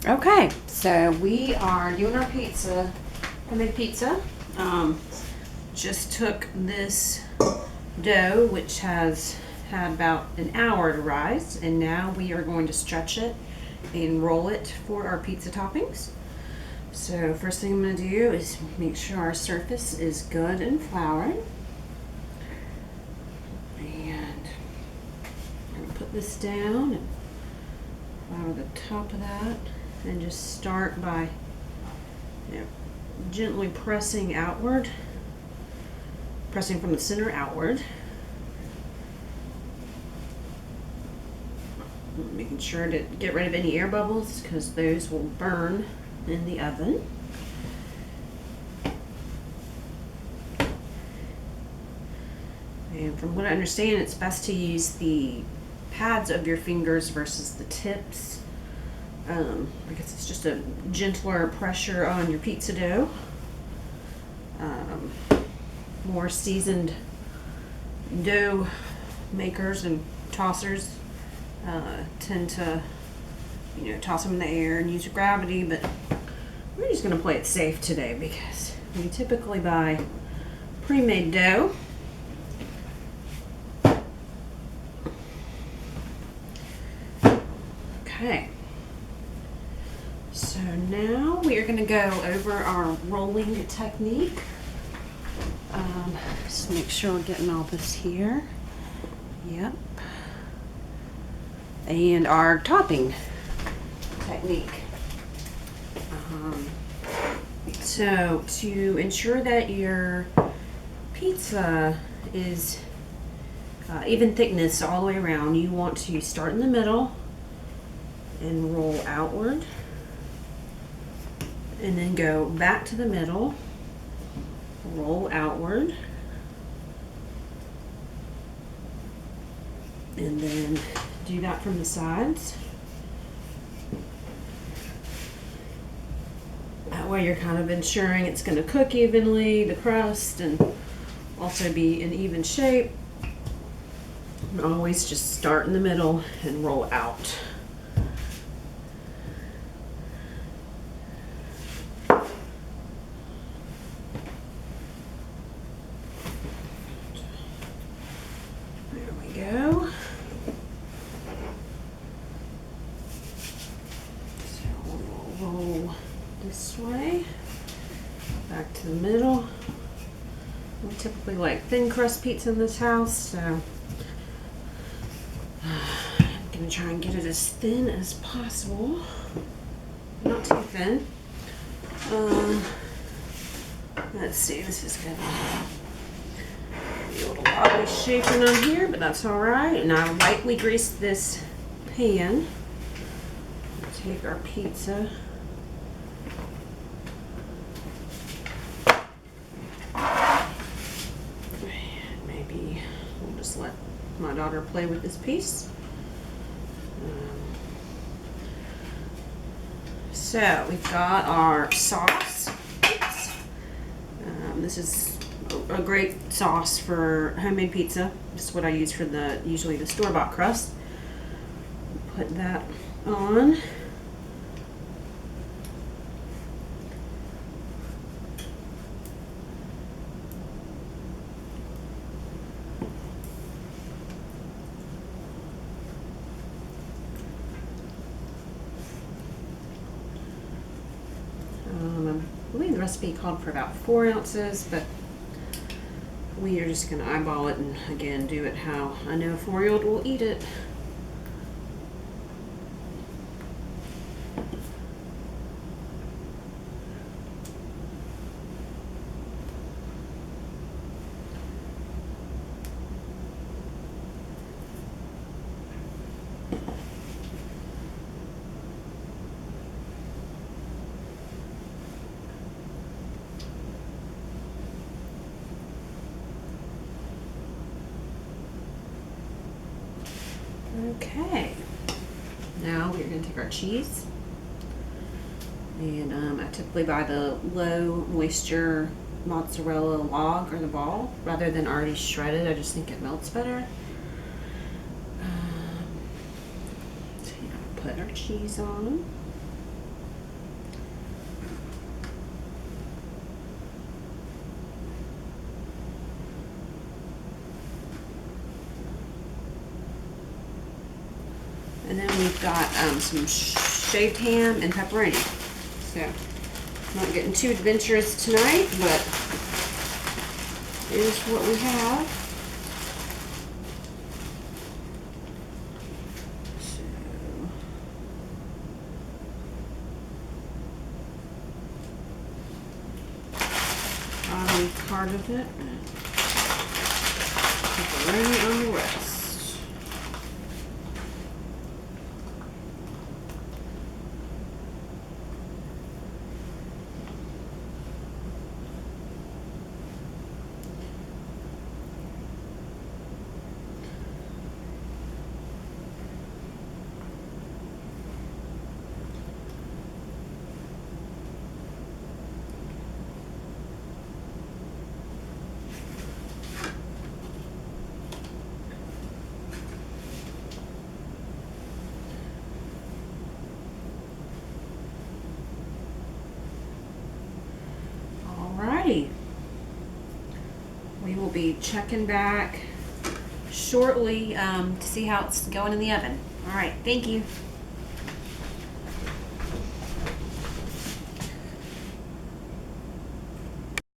Okay, so we are doing our pizza, homemade pizza. Just took this dough, which has had about an hour to rise, and now we are going to stretch it and roll it for our pizza toppings. So first thing I'm going to do is make sure our surface is good and floured. And I'm going to put this down and flour the top of that. And just start by gently pressing outward, pressing from the center outward, making sure to get rid of any air bubbles because those will burn in the oven. And from what I understand, it's best to use the pads of your fingers versus the tips. Because it's just a gentler pressure on your pizza dough. More seasoned dough makers and tossers tend to, toss them in the air and use gravity, but we're just going to play it safe today because we typically buy pre-made dough. Okay. So now we are going to go over our rolling technique. Just make sure we're getting all this here. Yep. And our topping technique. So to ensure that your pizza is even thickness all the way around, you want to start in the middle and roll outward. And then go back to the middle, roll outward, and then do that from the sides. That way you're kind of ensuring it's going to cook evenly, the crust, and also be in even shape. And always just start in the middle and roll out. Go. So we'll roll this way, back to the middle. We typically like thin crust pizza in this house, so I'm gonna try and get it as thin as possible, not too thin. Let's see, this is gonna be a little wobbly shaping on here, but that's all right. And I lightly greased this pan. Take our pizza. Maybe we'll just let my daughter play with this piece. So we've got our sauce. This is a great sauce for homemade pizza. This is what I use for usually the store-bought crust. Put that on. I believe the recipe called for about 4 ounces, but we are just going to eyeball it and again do it how I know a 4-year-old will eat it. Okay, now we're going to take our cheese, and I typically buy the low moisture mozzarella log or the ball rather than already shredded. I just think it melts better. So put our cheese on. got some shaved ham and pepperoni. So, not getting too adventurous tonight, but it is what we have. So, bottom part of it. Pepperoni on the rest. Alrighty. We will be checking back shortly to see how it's going in the oven. Alright, thank you.